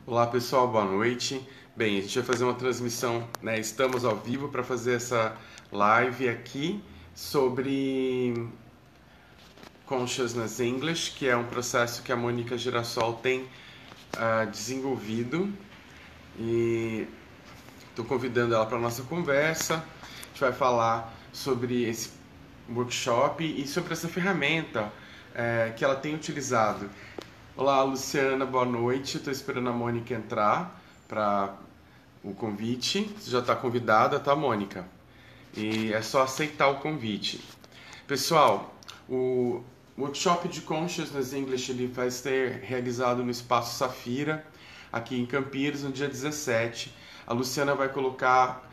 Olá pessoal, boa noite. Bem, a gente vai fazer uma transmissão, né? Estamos ao vivo para fazer essa live aqui sobre Consciousness English, que é um processo que a Mônica Girassol tem desenvolvido e estou convidando ela para a nossa conversa. A gente vai falar sobre esse workshop e sobre essa ferramenta que ela tem utilizado. Olá, Luciana, boa noite. Estou esperando a Mônica entrar para o convite. Você já está convidada, tá, Mônica? E é só aceitar o convite. Pessoal, o workshop de Consciousness English ele vai ser realizado no Espaço Safira, aqui em Campinas, no dia 17. A Luciana vai colocar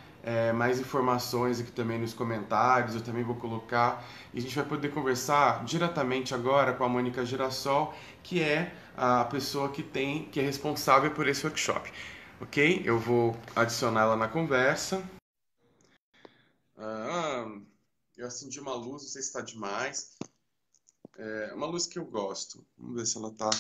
mais informações aqui também nos comentários, eu também vou colocar. E a gente vai poder conversar diretamente agora com a Mônica Girassol, que é a pessoa que é responsável por esse workshop. Ok? Eu vou adicionar ela na conversa. Ah, eu acendi uma luz, não sei se está demais. É uma luz que eu gosto. Vamos ver se ela tá.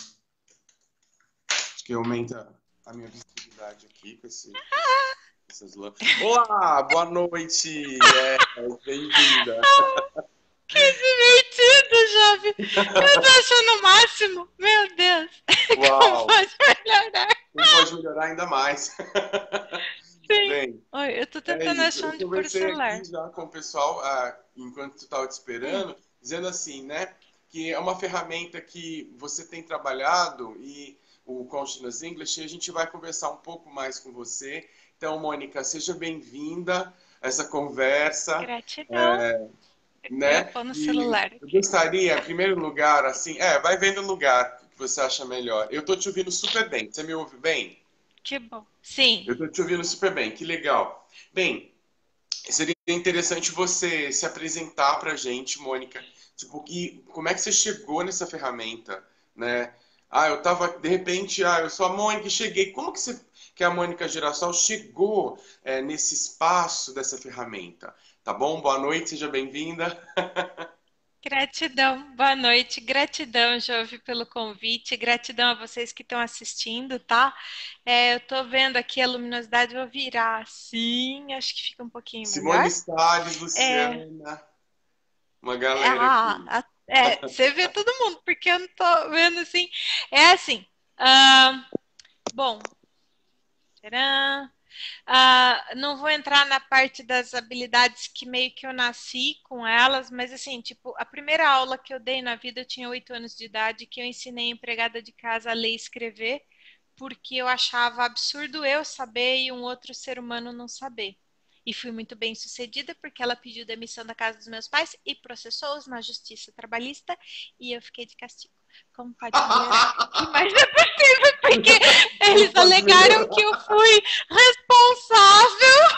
Acho que aumenta a minha visibilidade aqui com essas lâmpadas. Olá, boa noite! Bem-vinda! Que divertido, Jovem! Eu tô achando o máximo! Meu Deus! Como Uau! pode melhorar? Não pode melhorar ainda mais. Sim. Bem, Oi, eu tô é tentando isso. achar Eu onde pôr o conversei celular. aqui já com o pessoal, enquanto tu estava te Hum. esperando, dizendo assim, né, que é uma ferramenta que você tem trabalhado e o Consciousness English, e a gente vai conversar um pouco mais com você. Então, Mônica, seja bem-vinda a essa conversa, Gratidão. Eu ia né? pôr no E celular eu aqui. gostaria, em primeiro lugar, assim, vai vendo o lugar que você acha melhor. Eu tô te ouvindo super bem. Você me ouve bem? Que bom. Sim. Eu tô te ouvindo super bem. Que legal. Bem, seria interessante você se apresentar para a gente, Mônica. Tipo, como é que você chegou nessa ferramenta, né? Eu tava, de repente, eu sou a Mônica e cheguei. Como que a Mônica Girassol chegou nesse espaço dessa ferramenta? Tá bom? Boa noite, seja bem-vinda. Gratidão. Boa noite. Gratidão, Jove, pelo convite. Gratidão a vocês que estão assistindo, tá? Eu tô vendo aqui a luminosidade. Vou virar assim. Acho que fica um pouquinho melhor. Simone Salles, É, Luciana, uma galera aqui. Você vê todo mundo, porque eu não tô vendo assim. É assim. ah, Bom, tcharam. Não vou entrar na parte das habilidades que meio que eu nasci com elas, mas assim, tipo, a primeira aula que eu dei na vida, eu tinha 8 anos de idade, que eu ensinei a empregada de casa a ler e escrever, porque eu achava absurdo eu saber e um outro ser humano não saber. E fui muito bem sucedida porque ela pediu demissão da casa dos meus pais e processou-os na justiça trabalhista e eu fiquei de castigo. Como pode melhorar? E mais é possível porque Como eles pode alegaram que melhorar? eu fui responsável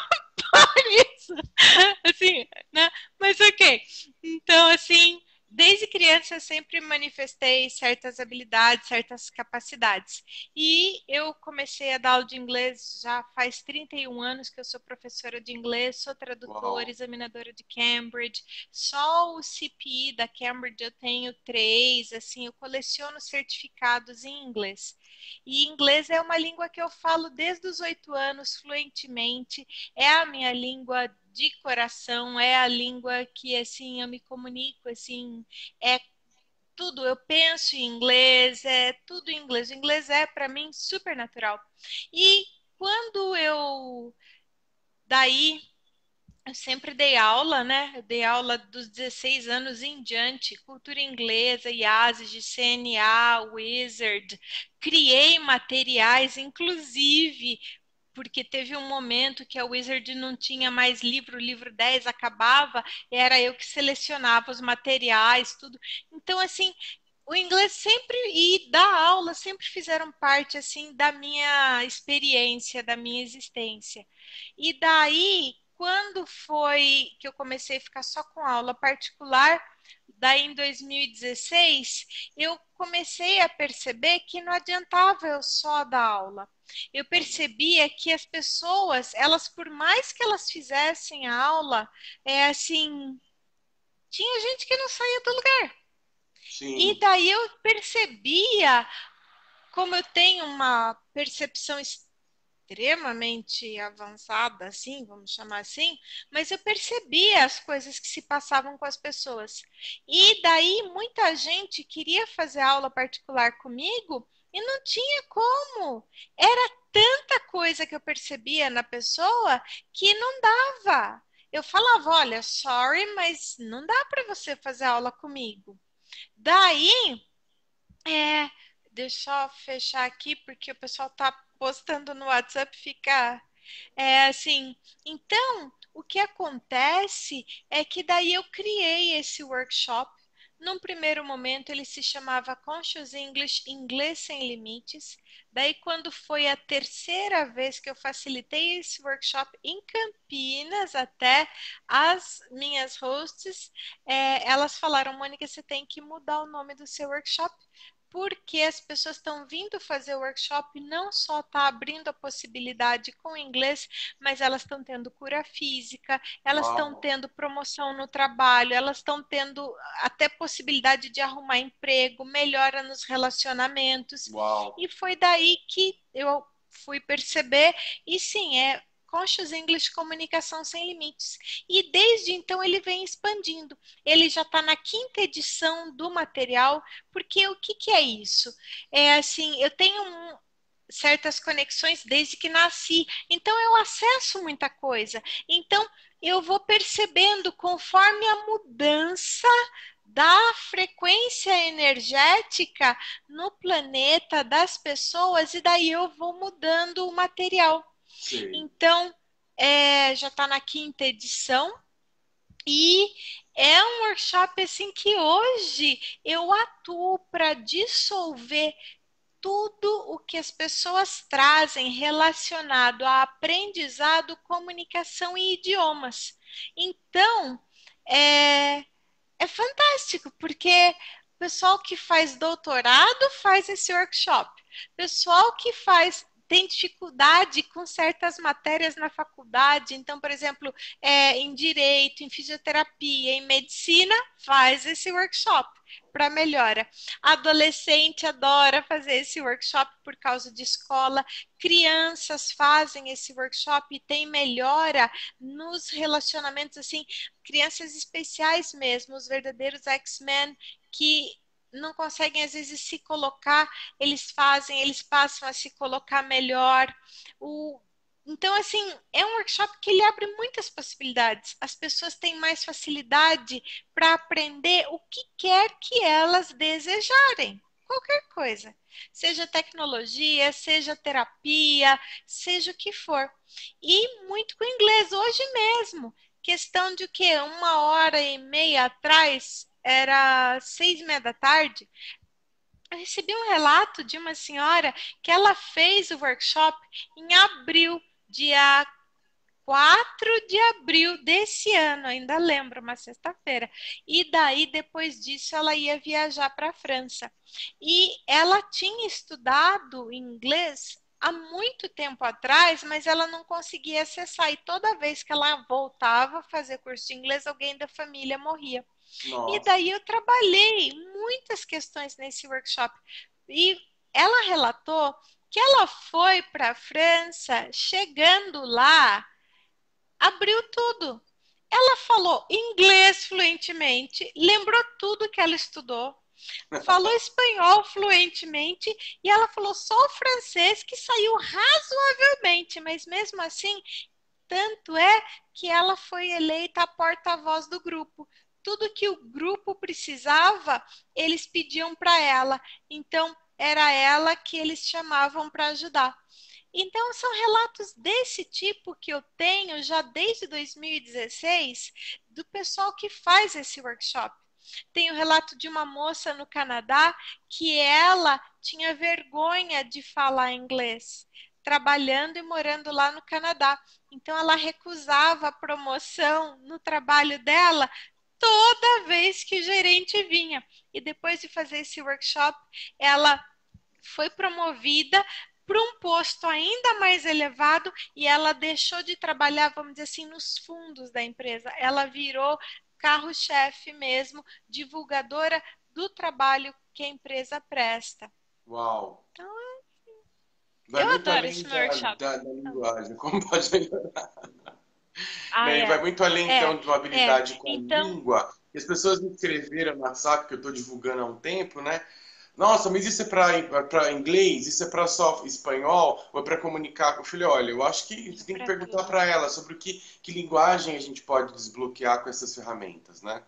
por isso. Assim, né? Mas ok. Então, assim, desde criança eu sempre manifestei certas habilidades, certas capacidades. E eu comecei a dar aula de inglês já faz 31 anos que eu sou professora de inglês, sou tradutora, Uau, examinadora de Cambridge. Só o CPI da Cambridge eu tenho três, assim, eu coleciono certificados em inglês. E inglês é uma língua que eu falo desde os 8 anos fluentemente, é a minha língua de coração, é a língua que assim eu me comunico, assim, é tudo, eu penso em inglês, é tudo em inglês. O inglês é para mim super natural. E quando eu daí eu sempre dei aula, né? Eu dei aula dos 16 anos em diante, cultura inglesa, IASES, CNA, Wizard. Criei materiais, inclusive porque teve um momento que a Wizard não tinha mais livro, o livro 10 acabava, era eu que selecionava os materiais, tudo. Então, assim, o inglês sempre e da aula sempre fizeram parte assim da minha experiência, da minha existência. E daí, quando foi que eu comecei a ficar só com aula particular, daí em 2016, eu comecei a perceber que não adiantava eu só dar aula. Eu percebia que as pessoas, elas por mais que elas fizessem a aula, assim, tinha gente que não saía do lugar. E sim. daí eu percebia como eu tenho uma percepção extremamente avançada, assim, vamos chamar assim, mas eu percebia as coisas que se passavam com as pessoas. E daí muita gente queria fazer aula particular comigo e não tinha como. Era tanta coisa que eu percebia na pessoa que não dava. Eu falava, olha, sorry, mas não dá para você fazer aula comigo. Daí, é, deixa eu fechar aqui porque o pessoal tá postando no WhatsApp, fica assim. Então, o que acontece é que daí eu criei esse workshop. Num primeiro momento, ele se chamava Conscious English, Inglês Sem Limites. Daí, quando foi a terceira vez que eu facilitei esse workshop em Campinas, até as minhas hosts, elas falaram, Mônica, você tem que mudar o nome do seu workshop, porque as pessoas estão vindo fazer o workshop, não só está abrindo a possibilidade com o inglês, mas elas estão tendo cura física, elas estão Uau, tendo promoção no trabalho, elas estão tendo até possibilidade de arrumar emprego, melhora nos relacionamentos. uau. E foi daí que eu fui perceber, e sim, é Conscious English Comunicação Sem Limites. E desde então ele vem expandindo. Ele já está na quinta edição do material, porque o que é isso? É assim, eu tenho certas conexões desde que nasci, então eu acesso muita coisa. Então eu vou percebendo conforme a mudança da frequência energética no planeta das pessoas, e daí eu vou mudando o material. Sei. Então, já está na quinta edição, e é um workshop assim que hoje eu atuo para dissolver tudo o que as pessoas trazem relacionado a aprendizado, comunicação e idiomas. Então, é, é fantástico, porque o pessoal que faz doutorado faz esse workshop, pessoal que faz tem dificuldade com certas matérias na faculdade, então, por exemplo, em direito, em fisioterapia, em medicina, faz esse workshop para melhora. Adolescente adora fazer esse workshop por causa de escola, crianças fazem esse workshop e tem melhora nos relacionamentos, assim, crianças especiais mesmo, os verdadeiros X-Men que não conseguem às vezes se colocar, eles passam a se colocar melhor. Então, assim, é um workshop que ele abre muitas possibilidades. As pessoas têm mais facilidade para aprender o que quer que elas desejarem. Qualquer coisa. Seja tecnologia, seja terapia, seja o que for. E muito com inglês, hoje mesmo. Questão de o quê? 1h30 atrás, era 6h30 da tarde, eu recebi um relato de uma senhora que ela fez o workshop em abril, dia 4 de abril desse ano, ainda lembro, uma sexta-feira. E daí, depois disso, ela ia viajar para a França. E ela tinha estudado inglês há muito tempo atrás, mas ela não conseguia acessar. E toda vez que ela voltava a fazer curso de inglês, alguém da família morria. E Nossa. daí eu trabalhei muitas questões nesse workshop. E ela relatou que ela foi para a França, chegando lá, abriu tudo. Ela falou inglês fluentemente, lembrou tudo que ela estudou, falou espanhol fluentemente e ela falou só o francês que saiu razoavelmente, mas mesmo assim, tanto é que ela foi eleita a porta-voz do grupo. Tudo que o grupo precisava, eles pediam para ela. Então, era ela que eles chamavam para ajudar. Então, são relatos desse tipo que eu tenho já desde 2016 do pessoal que faz esse workshop. Tem o relato de uma moça no Canadá que ela tinha vergonha de falar inglês, trabalhando e morando lá no Canadá. Então, ela recusava a promoção no trabalho dela toda vez que o gerente vinha. E depois de fazer esse workshop, ela foi promovida para um posto ainda mais elevado e ela deixou de trabalhar, vamos dizer assim, nos fundos da empresa. Ela virou carro-chefe mesmo, divulgadora do trabalho que a empresa presta. Uau. Vai Eu muito adoro além esse meu workshop. da linguagem, como pode melhorar. Ah, Né? E vai é. muito além, É, então, de uma é. habilidade com a Então, língua. E as pessoas me escreveram no WhatsApp, que eu estou divulgando há um tempo, né? Nossa, mas isso é para inglês? Isso é para só espanhol? Ou é para comunicar? Eu falei, olha, eu acho que é você tem que para perguntar tudo. para ela sobre que linguagem a gente pode desbloquear com essas ferramentas, né?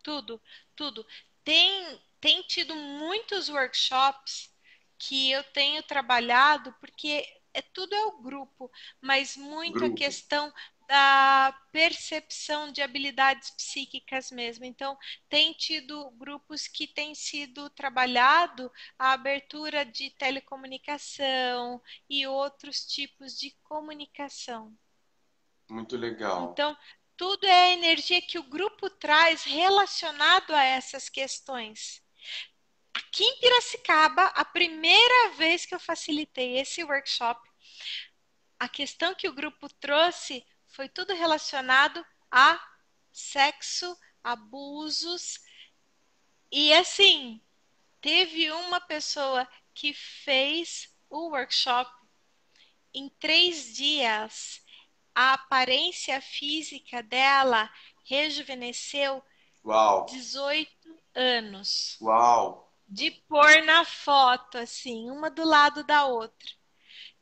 Tudo, tudo. Tem tido muitos workshops que eu tenho trabalhado, porque tudo é o grupo, mas muito a Grupo. questão da percepção de habilidades psíquicas mesmo. Então, tem tido grupos que têm sido trabalhado a abertura de telecomunicação e outros tipos de comunicação. Muito legal. Então, tudo é a energia que o grupo traz relacionado a essas questões. Aqui em Piracicaba, a primeira vez que eu facilitei esse workshop, a questão que o grupo trouxe foi tudo relacionado a sexo, abusos e assim, teve uma pessoa que fez o workshop em 3 dias. A aparência física dela rejuvenesceu Uau! 18 anos. Uau! De pôr na foto, assim, uma do lado da outra.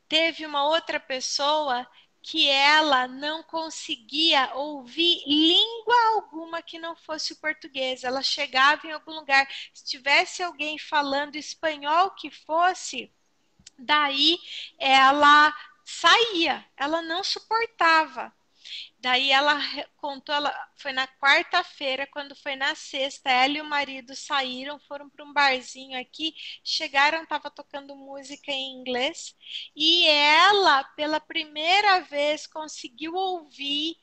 Teve uma outra pessoa que ela não conseguia ouvir língua alguma que não fosse o português. Ela chegava em algum lugar, se tivesse alguém falando espanhol que fosse, daí ela saía, ela não suportava. Daí ela contou, ela foi na quarta-feira, quando foi na sexta, ela e o marido saíram, foram para um barzinho aqui, chegaram, estava tocando música em inglês, e ela, pela primeira vez, conseguiu ouvir,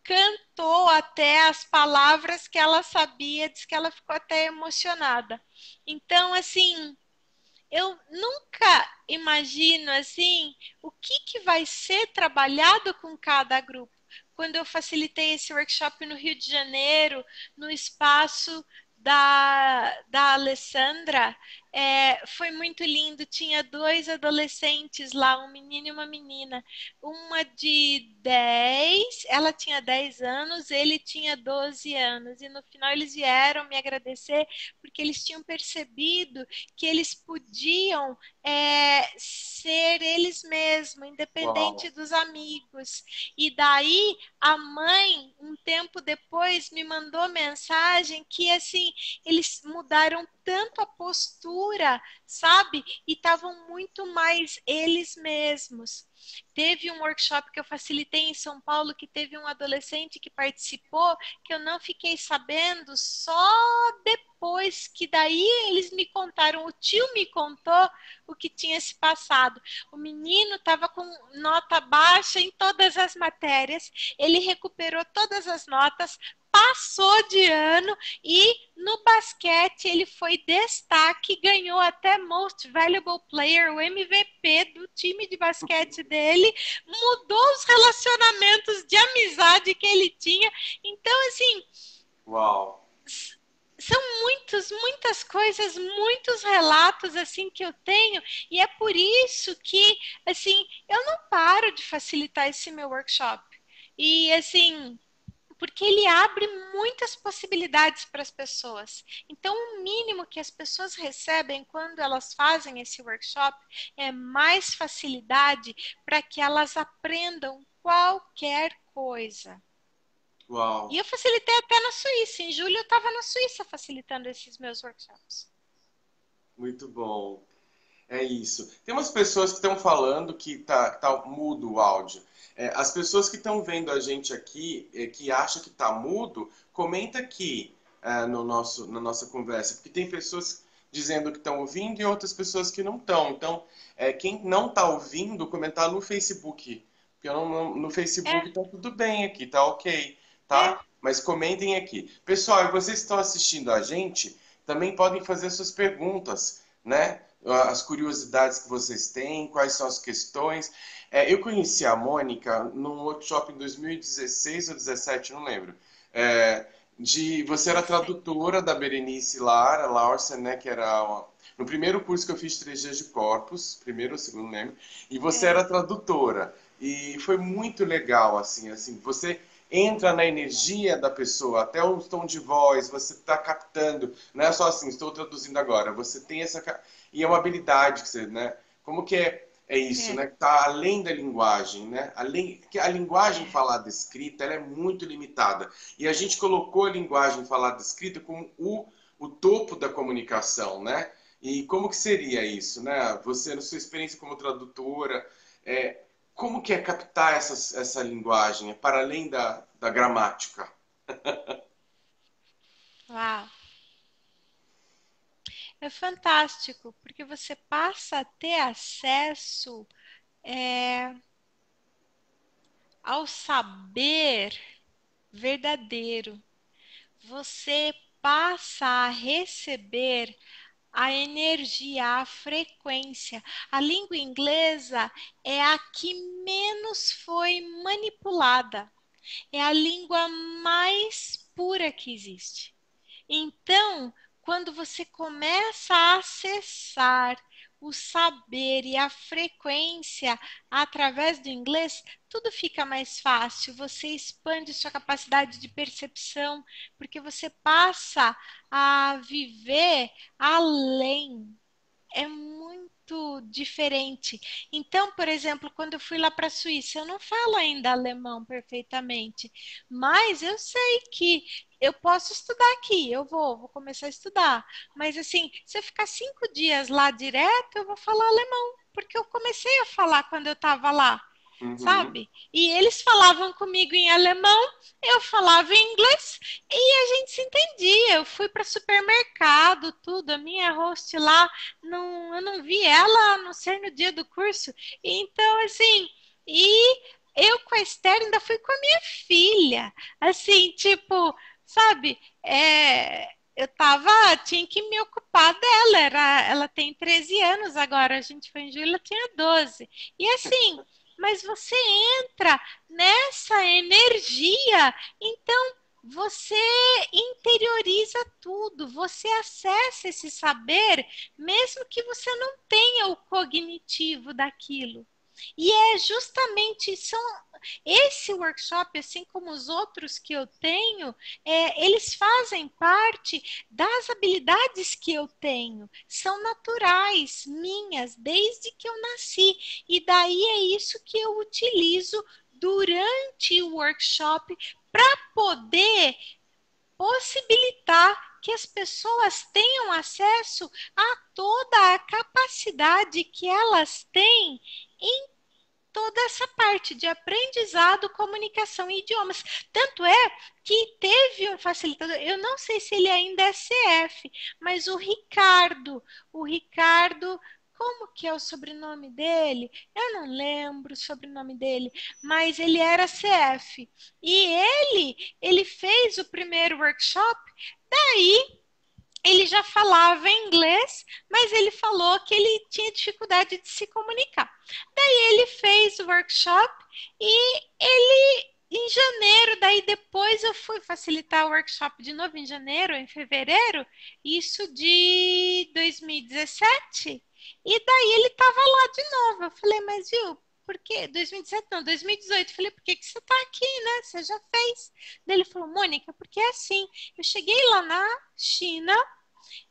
cantou até as palavras que ela sabia, disse que ela ficou até emocionada. Então, assim, eu nunca imagino assim o que vai ser trabalhado com cada grupo. Quando eu facilitei esse workshop no Rio de Janeiro, no espaço da Alessandra, foi muito lindo. Tinha 2 adolescentes lá, um menino e uma menina. Uma de 10, ela tinha 10 anos, ele tinha 12 anos. E no final eles vieram me agradecer porque eles tinham percebido que eles podiam ser eles mesmos, independente Uau! dos amigos. E daí a mãe, um tempo depois, me mandou mensagem que assim eles mudaram tanto a postura, sabe? E estavam muito mais eles mesmos. Teve um workshop que eu facilitei em São Paulo que teve um adolescente que participou, que eu não fiquei sabendo só depois que daí eles me contaram, o tio me contou o que tinha se passado. O menino estava com nota baixa em todas as matérias, ele recuperou todas as notas, passou de ano e no basquete ele foi destaque, ganhou até Most Valuable Player, o MVP do time de basquete dele, mudou os relacionamentos de amizade que ele tinha. Então, assim, Uau! são muitas coisas, muitos relatos assim que eu tenho, e é por isso que assim eu não paro de facilitar esse meu workshop. E assim, porque ele abre muitas possibilidades para as pessoas. Então, o mínimo que as pessoas recebem quando elas fazem esse workshop é mais facilidade para que elas aprendam qualquer coisa. E Uau! eu facilitei até na Suíça. Em julho eu estava na Suíça facilitando esses meus workshops. Muito bom. É isso. Tem umas pessoas que estão falando que tá mudo o áudio. As pessoas que estão vendo a gente aqui, que acham que tá mudo, comenta aqui no na nossa conversa, porque tem pessoas dizendo que estão ouvindo e outras pessoas que não estão. Então, quem não está ouvindo, comentar no Facebook. Porque no É, Facebook tá tudo bem aqui, tá ok, é, tá? Mas comentem aqui. Pessoal, e vocês que estão assistindo a gente, também podem fazer suas perguntas, né? As curiosidades que vocês têm, quais são as questões. Eu conheci a Mônica num workshop em 2016 ou 2017, não lembro. Você era 16. tradutora da Berenice Lara Larsen, né, que era no primeiro curso que eu fiz 3 dias de corpus, primeiro ou segundo, não lembro, e você É, era tradutora. E foi muito legal, assim, você entra na energia da pessoa, até o tom de voz, você está captando, não é só assim, estou traduzindo agora, você tem essa... E é uma habilidade que você, né? Como que é isso, é, né? Tá além da linguagem, né? Além que a linguagem é. falada escrita, ela é muito limitada. E a gente colocou a linguagem falada escrita como o topo da comunicação, né? E como que seria isso, né? Você, na sua experiência como tradutora, é, como que é captar essa linguagem? É para além da gramática? Uau. É fantástico, porque você passa a ter acesso é, ao saber verdadeiro. Você passa a receber a energia, a frequência. A língua inglesa é a que menos foi manipulada. É a língua mais pura que existe. Então, quando você começa a acessar o saber e a frequência através do inglês, tudo fica mais fácil. Você expande sua capacidade de percepção, porque você passa a viver além. É muito diferente. Então, por exemplo, quando eu fui lá para a Suíça, eu não falo ainda alemão perfeitamente, mas eu sei que eu posso estudar aqui, eu vou começar a estudar. Mas assim, se eu ficar 5 dias lá direto, eu vou falar alemão, porque eu comecei a falar quando eu estava lá, Uhum, sabe? E eles falavam comigo em alemão, eu falava em inglês e a gente se entendia. Eu fui para supermercado, tudo. A minha host lá, não, eu não vi ela a não ser no dia do curso. Então, assim, e eu com a Esther ainda fui com a minha filha. Assim, tipo, sabe? Tinha que me ocupar dela. Ela tem 13 anos agora, a gente foi em julho, ela tinha 12. E assim, mas você entra nessa energia, então você interioriza tudo, você acessa esse saber, mesmo que você não tenha o cognitivo daquilo. E é justamente esse workshop, assim como os outros que eu tenho, eles fazem parte das habilidades que eu tenho, são naturais, minhas, desde que eu nasci. E daí é isso que eu utilizo durante o workshop para poder possibilitar que as pessoas tenham acesso a toda a capacidade que elas têm em toda essa parte de aprendizado, comunicação e idiomas. Tanto é que teve um facilitador, eu não sei se ele ainda é CF, mas o Ricardo, como que é o sobrenome dele? Eu não lembro o sobrenome dele, mas ele era CF. E ele fez o primeiro workshop, daí ele já falava inglês, mas ele falou que ele tinha dificuldade de se comunicar. Daí ele fez o workshop e em janeiro, daí depois eu fui facilitar o workshop de novo em janeiro, em fevereiro, isso de 2017, e daí ele estava lá de novo. Eu falei, mas viu, por que 2017 não, 2018? Eu falei, por que você está aqui, né? Você já fez. Daí ele falou, Mônica, porque é assim, eu cheguei lá na China,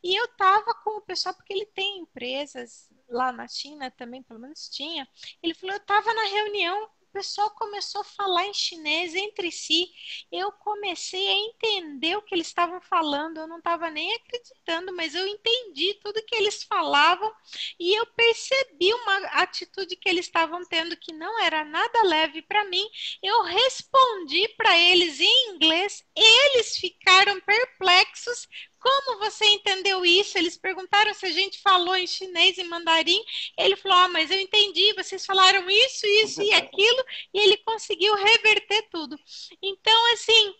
e eu tava com o pessoal, porque ele tem empresas lá na China também, pelo menos tinha. Ele falou, eu tava na reunião, o pessoal começou a falar em chinês entre si. Eu comecei a entender o que eles estavam falando. Eu não estava nem acreditando, mas eu entendi tudo que eles falavam e eu percebi uma atitude que eles estavam tendo que não era nada leve para mim. Eu respondi para eles em inglês, eles ficaram perplexos. Como você entendeu isso? Eles perguntaram se a gente falou em chinês e mandarim. Ele falou: Ah, mas eu entendi, vocês falaram isso, isso e aquilo, e ele conseguiu reverter tudo. Então, assim,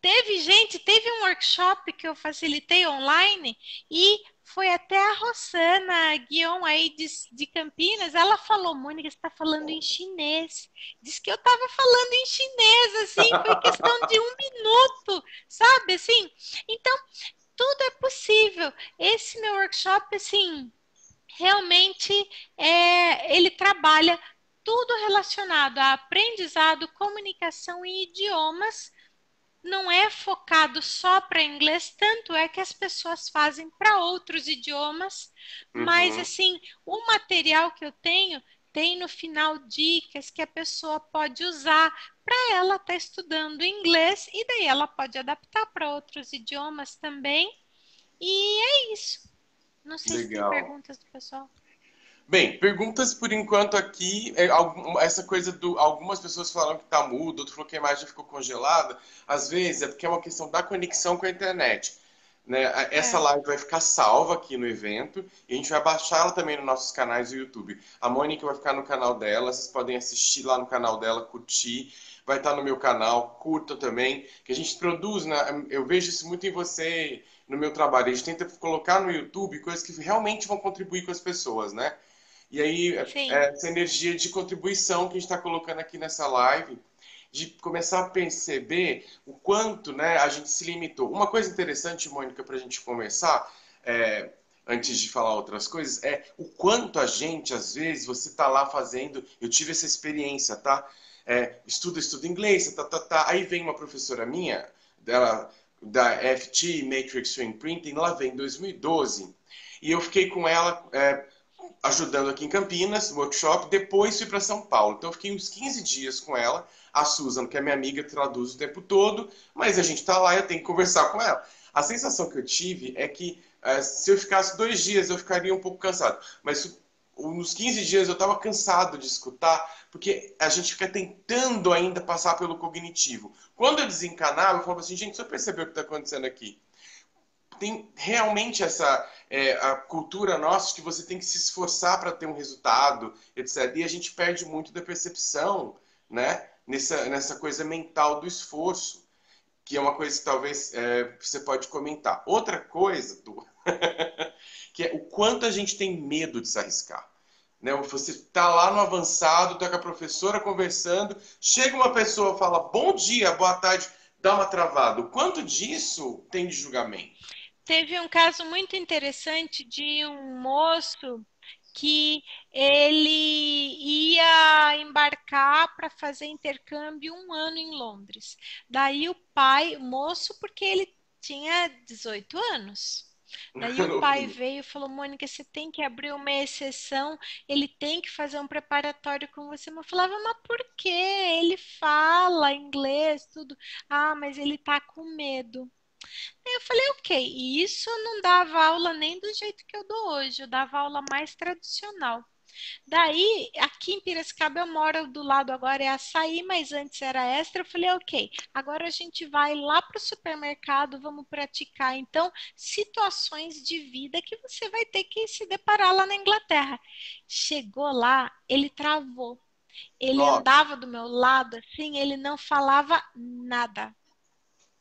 teve um workshop que eu facilitei online e foi até a Rossana Guion aí de Campinas. Ela falou, Mônica, você está falando em chinês. Diz que eu estava falando em chinês, assim, foi questão de 1 minuto, sabe? Assim, então tudo é possível. Esse meu workshop, assim, realmente ele trabalha tudo relacionado a aprendizado, comunicação e idiomas. Não é focado só para inglês, tanto é que as pessoas fazem para outros idiomas, mas Uhum. assim, o material que eu tenho tem no final dicas que a pessoa pode usar para ela estar estudando inglês e daí ela pode adaptar para outros idiomas também. E é isso. Não sei se tem Legal. perguntas do pessoal. Bem, perguntas por enquanto aqui. Essa coisa do. Algumas pessoas falaram que tá mudo, outro falou que a imagem ficou congelada. Às vezes é porque é uma questão da conexão com a internet. Né? Essa É, live vai ficar salva aqui no evento e a gente vai baixar ela também nos nossos canais do YouTube. A Mônica vai ficar no canal dela, vocês podem assistir lá no canal dela, curtir. Vai estar no meu canal, curta também, que a gente produz, né? Eu vejo isso muito em você, no meu trabalho. A gente tenta colocar no YouTube coisas que realmente vão contribuir com as pessoas, né? E aí, sim, essa energia de contribuição que a gente está colocando aqui nessa live, de começar a perceber o quanto, né, a gente se limitou. Uma coisa interessante, Mônica, para a gente começar, é, antes de falar outras coisas, é o quanto a gente, às vezes, você está lá fazendo. Eu tive essa experiência, tá? Estuda inglês, tá, tá, tá. Aí vem uma professora minha, dela, da FT, Matrix Screen Printing, ela vem em 2012. E eu fiquei com ela ajudando aqui em Campinas, no workshop, depois fui para São Paulo. Então eu fiquei uns 15 dias com ela, a Susan, que é minha amiga, traduz o tempo todo, mas a gente está lá e eu tenho que conversar com ela. A sensação que eu tive é que se eu ficasse 2 dias eu ficaria um pouco cansado, mas nos 15 dias eu estava cansado de escutar, porque a gente fica tentando ainda passar pelo cognitivo. Quando eu desencanava, eu falava assim, gente, você percebeu o que está acontecendo aqui? Tem realmente essa a cultura nossa que você tem que se esforçar para ter um resultado, etc. E a gente perde muito da percepção, né? Nessa coisa mental do esforço, que é uma coisa que talvez você pode comentar. Outra coisa, que é o quanto a gente tem medo de se arriscar. Né? Você está lá no avançado, está com a professora conversando, chega uma pessoa, fala bom dia, boa tarde, dá uma travada. O quanto disso tem de julgamento? teve um caso muito interessante de um moço que ele ia embarcar para fazer intercâmbio 1 ano em Londres. Daí o pai, o moço, porque ele tinha 18 anos. Daí o pai Novinho. veio e falou: Mônica, você tem que abrir uma exceção, ele tem que fazer um preparatório com você. Eu falava: mas por quê? Ele fala inglês, tudo. Ah, mas ele tá com medo. Aí eu falei, ok, e isso eu não dava aula nem do jeito que eu dou hoje, eu dava aula mais tradicional. Daí, aqui em Piracicaba, eu moro do lado agora é açaí, mas antes era extra. Eu falei, ok, agora a gente vai lá para o supermercado, vamos praticar. Então, situações de vida que você vai ter que se deparar lá na Inglaterra. Chegou lá, ele travou. Ele Nossa, andava do meu lado, assim, ele não falava nada.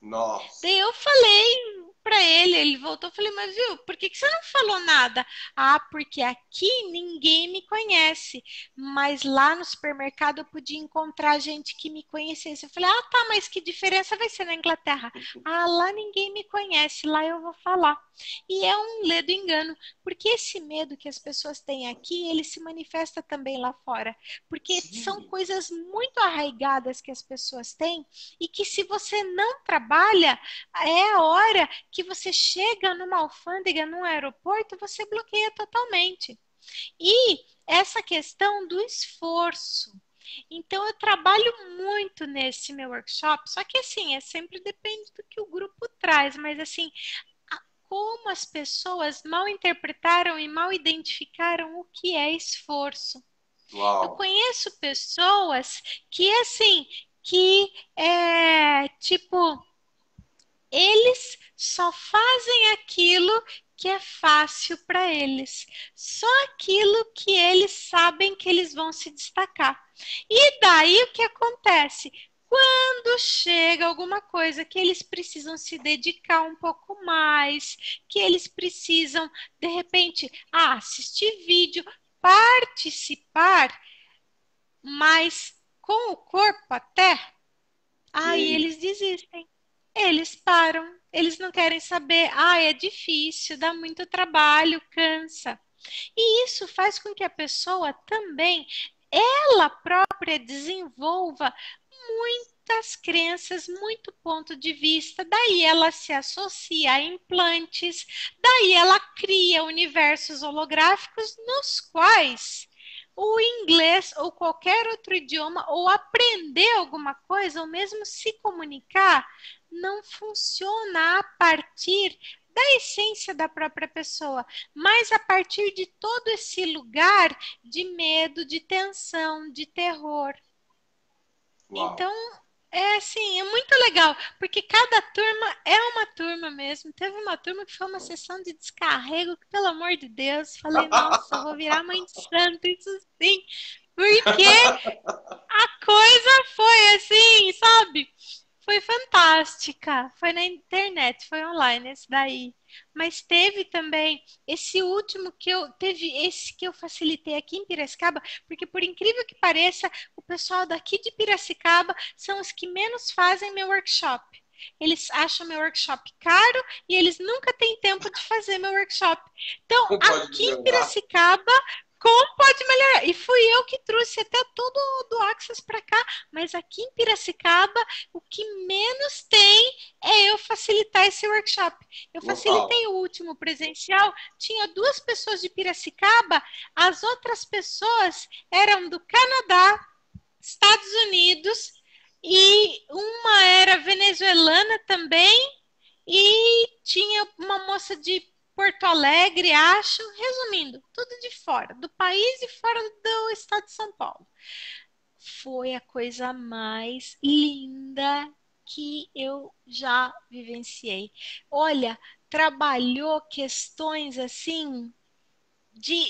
nossa. Daí eu falei para ele, ele voltou, eu falei, mas viu, por que que você não falou nada? Ah, porque aqui ninguém me conhece, mas lá no supermercado eu podia encontrar gente que me conhecesse. Eu falei, ah, tá, mas que diferença vai ser na Inglaterra? Ah, lá ninguém me conhece, lá eu vou falar. E é um ledo engano, porque esse medo que as pessoas têm aqui, ele se manifesta também lá fora, porque são Sim, coisas muito arraigadas que as pessoas têm e que se você não trabalha, é a hora que você chega numa alfândega, num aeroporto, você bloqueia totalmente. E essa questão do esforço. Então, eu trabalho muito nesse meu workshop, só que assim, sempre depende do que o grupo traz, mas assim, como as pessoas mal interpretaram e mal identificaram o que é esforço. Eu uau. conheço pessoas que assim, que tipo, eles só fazem aquilo que é fácil para eles, só aquilo que eles sabem que eles vão se destacar. E daí o que acontece? Quando chega alguma coisa que eles precisam se dedicar um pouco mais, que eles precisam, de repente, assistir vídeo, participar, mas com o corpo até, E aí aí? eles desistem. eles param. Eles não querem saber. Ah, é difícil, dá muito trabalho, cansa. E isso faz com que a pessoa também, ela própria, desenvolva muitas crenças, muito ponto de vista. Daí ela se associa a implantes, daí ela cria universos holográficos nos quais o inglês ou qualquer outro idioma, ou aprender alguma coisa, ou mesmo se comunicar, não funciona a partir da essência da própria pessoa, mas a partir de todo esse lugar de medo, de tensão, de terror. Uau. Então, é assim, é muito legal, porque cada turma é uma turma mesmo. Teve uma turma que foi uma sessão de descarrego, que, pelo amor de Deus, falei, nossa, eu vou virar mãe de santo, isso sim, porque a coisa foi assim, sabe? Foi fantástica. Foi na internet, foi online esse daí. Mas teve também esse último que eu teve esse que eu facilitei aqui em Piracicaba, porque por incrível que pareça, o pessoal daqui de Piracicaba são os que menos fazem meu workshop. Eles acham meu workshop caro e eles nunca têm tempo de fazer meu workshop. Então, Não pode aqui em melhorar. Piracicaba, como pode melhorar? E fui eu que trouxe até todo o do Access para cá, mas aqui em Piracicaba, o que menos tem é eu facilitar esse workshop. Eu Uau. facilitei o último presencial, tinha duas pessoas de Piracicaba, as outras pessoas eram do Canadá, Estados Unidos, e uma era venezuelana também, e tinha uma moça de Porto Alegre, acho. Resumindo, tudo de fora do país e fora do estado de São Paulo. Foi a coisa mais linda que eu já vivenciei. Olha, trabalhou questões assim de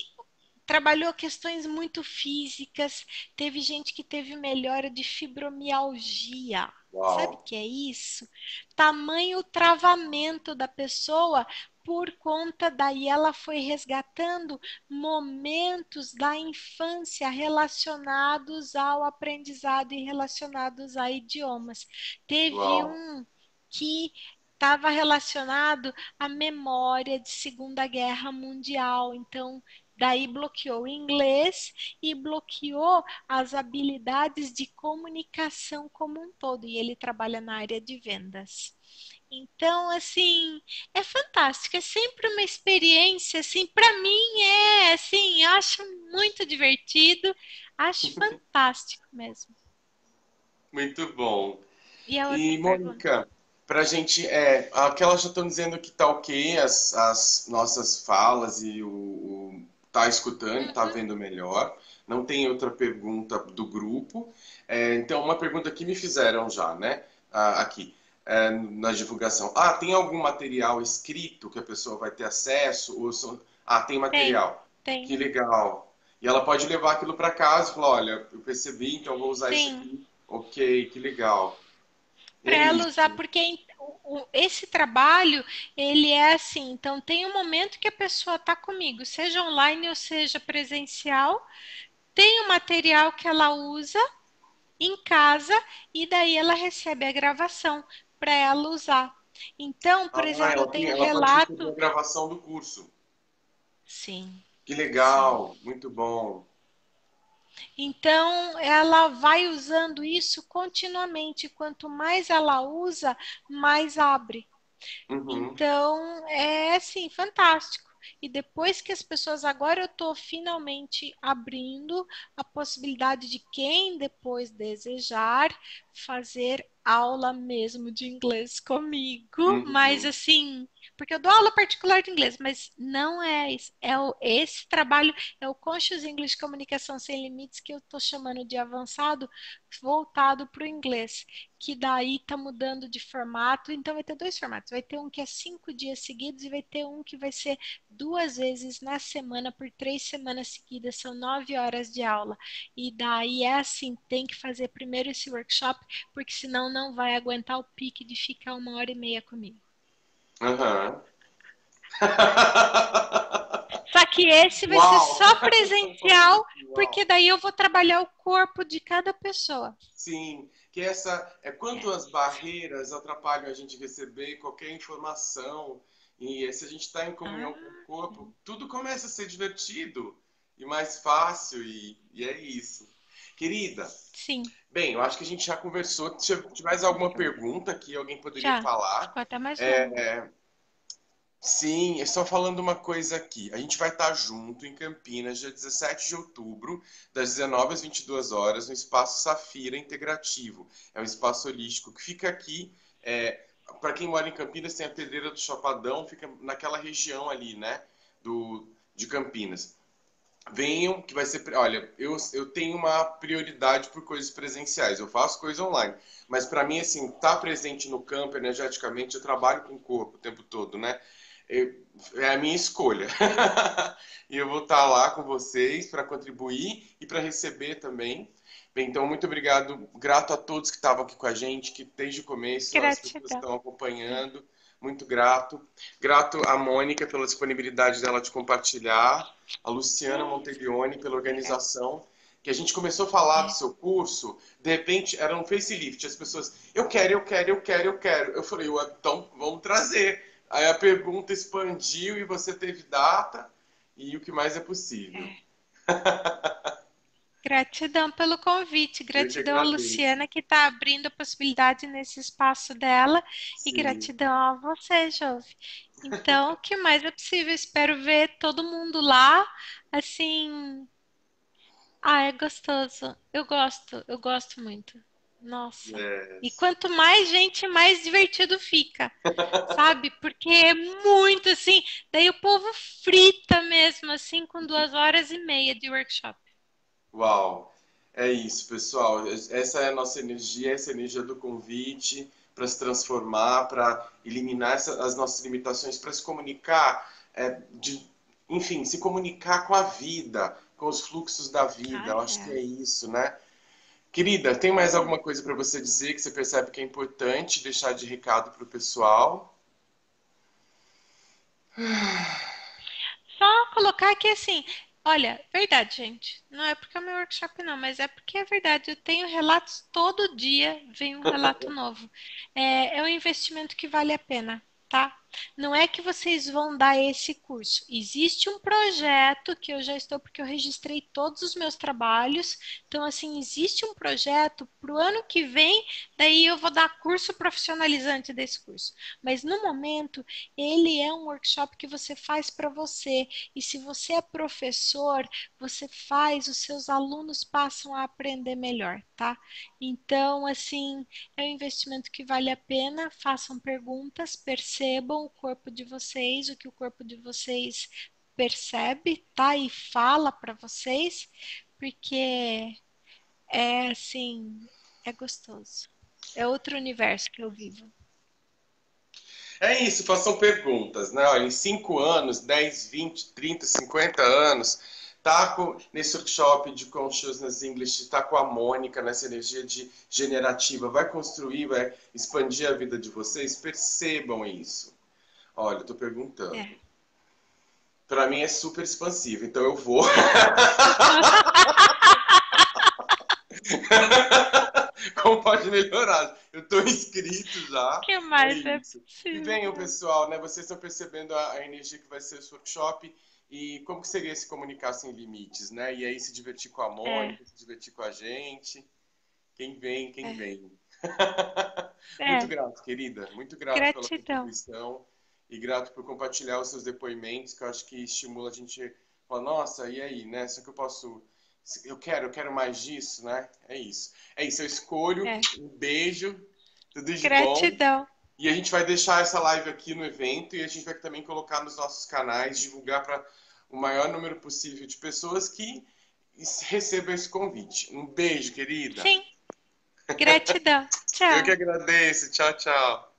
trabalhou questões muito físicas, teve gente que teve melhora de fibromialgia. Sabe o Uau. que é isso? Tamanho travamento da pessoa por conta daí ela foi resgatando momentos da infância relacionados ao aprendizado e relacionados a idiomas. Teve Uau. um que estava relacionado à memória de Segunda Guerra Mundial. Então, daí bloqueou o inglês e bloqueou as habilidades de comunicação como um todo. E ele trabalha na área de vendas. Então, assim, é fantástico, é sempre uma experiência, assim, para mim é, assim, eu acho muito divertido, acho fantástico mesmo. Muito bom. E a outra E, pergunta? Mônica, pra gente, aquelas já estão dizendo que tá ok as nossas falas e tá escutando, tá Uhum, vendo melhor. Não tem outra pergunta do grupo. Então, uma pergunta que me fizeram já, né? Aqui, na divulgação. Ah, tem algum material escrito que a pessoa vai ter acesso? Tem tem, material. Que tem, legal. E ela pode levar aquilo para casa e falar, olha, eu percebi, então eu vou usar isso sim. aqui. Ok, que legal. É Para ela usar, isso. porque esse trabalho, ele é assim, então tem um momento que a pessoa está comigo, seja online ou seja presencial, tem o material que ela usa em casa e daí ela recebe a gravação para ela usar. Então, por Ah, exemplo, eu tenho um ela pode fazer relato, a gravação do curso. sim, Que sim. legal, muito bom. Então, ela vai usando isso continuamente. Quanto mais ela usa, mais abre. Uhum, Então, é assim, fantástico. E depois que as pessoas, agora eu estou finalmente abrindo a possibilidade de quem depois desejar fazer aula mesmo de inglês comigo, mas uhum, assim, porque eu dou aula particular de inglês, mas não é isso, esse trabalho é o Conscious English Comunicação Sem Limites que eu estou chamando de avançado, voltado para o inglês que daí tá mudando de formato. Então vai ter dois formatos. Vai ter um que é 5 dias seguidos e vai ter um que vai ser 2 vezes na semana por 3 semanas seguidas. São 9 horas de aula. E daí é assim, tem que fazer primeiro esse workshop, porque senão não vai aguentar o pique de ficar 1 hora e meia comigo. aham. Só que esse vai ser Uau! só presencial Uau. porque daí eu vou trabalhar o corpo de cada pessoa. Sim, que essa é quanto É. as barreiras atrapalham a gente receber qualquer informação e se a gente está em comunhão com o Ah, corpo, sim. tudo começa a ser divertido e mais fácil e é isso. Querida, Sim, bem, eu acho que a gente já conversou. Se tiver mais alguma pergunta que alguém poderia já. falar, Ficou até mais longo. é, sim, é só falando uma coisa aqui. A gente vai estar junto em Campinas, dia 17 de outubro, das 19 às 22 horas, no Espaço Safira Integrativo. É um espaço holístico que fica aqui. Para quem mora em Campinas, tem a Pedreira do Chapadão, fica naquela região ali, né? De Campinas. Venham, que vai ser. Olha, eu tenho uma prioridade por coisas presenciais. Eu faço coisa online. Mas para mim, assim, estar presente no campo energeticamente, eu trabalho com o corpo o tempo todo, né? É a minha escolha. E eu vou estar lá com vocês para contribuir e para receber também. Bem, então, muito obrigado. Grato a todos que estavam aqui com a gente, que desde o começo as pessoas Gratidão. estão acompanhando. Muito grato. Grato à Mônica pela disponibilidade dela de compartilhar, a Luciana Monteglioni pela Obrigada. organização. Que a gente começou a falar do É. seu curso, de repente era um facelift. As pessoas, eu quero, eu quero, eu quero, eu quero. Eu falei, ué, então vamos trazer. Aí a pergunta expandiu e você teve data e o que mais é possível. É. Gratidão pelo convite, Eu que gratidão à agradeço. Luciana que está abrindo a possibilidade nesse espaço dela e Sim. gratidão a você, Jove. Então, o que mais é possível? Espero ver todo mundo lá. Assim, é gostoso. Eu gosto muito. Nossa. E Yes. quanto mais gente, mais divertido fica, sabe? Porque é muito assim. Daí o povo frita mesmo, assim, com 2 horas e meia de workshop. Uau. É isso, pessoal. Essa é a nossa energia, essa é a energia do convite para se transformar, para eliminar as nossas limitações, para se comunicar, enfim, se comunicar com a vida, com os fluxos da vida. Ah, Eu acho que é. é isso, né? Querida, tem mais É. alguma coisa para você dizer que você percebe que é importante deixar de recado para o pessoal? Só colocar que assim, olha, verdade, gente. Não é porque é o meu workshop, não, mas é porque é verdade. Eu tenho relatos todo dia, vem um relato novo. É um investimento que vale a pena, tá? Não é que vocês vão dar esse curso. Existe um projeto que eu já estou, porque eu registrei todos os meus trabalhos. Então, assim, existe um projeto para o ano que vem, daí eu vou dar curso profissionalizante desse curso. Mas no momento, ele é um workshop que você faz para você. E se você é professor, você faz, os seus alunos passam a aprender melhor, tá? Então, assim, é um investimento que vale a pena. Façam perguntas, percebam o corpo de vocês, o que o corpo de vocês percebe, tá? E fala para vocês, porque é assim, é gostoso. É outro universo que eu vivo. É isso, façam perguntas, né? Olha, em 5 anos, 10, 20, 30, 50 anos, nesse workshop de Consciousness English, tá com a Mônica nessa energia de generativa, vai construir, vai expandir a vida de vocês, percebam isso. Olha, eu tô perguntando. É. Para mim é super expansivo, então eu vou. Como pode melhorar? Eu estou inscrito O já, que é mais é isso. E venham, possível? pessoal, né? Vocês estão percebendo a energia que vai ser esse workshop e como que seria se comunicar sem limites, né? E aí se divertir com a É, Mônica, se divertir com a gente. Quem vem, quem é, vem. Muito é. grato, querida. Muito grato pela Gratidão. contribuição e grato por compartilhar os seus depoimentos, que eu acho que estimula a gente a falar, nossa, e aí, né? Só que eu posso. Eu quero mais disso, né? É isso. É isso, eu escolho. É. Um beijo, tudo de bom. Gratidão. E a gente vai deixar essa live aqui no evento e a gente vai também colocar nos nossos canais, divulgar para o maior número possível de pessoas que recebam esse convite. Um beijo, querida. Sim, gratidão. Eu que Tchau. agradeço. Tchau, tchau.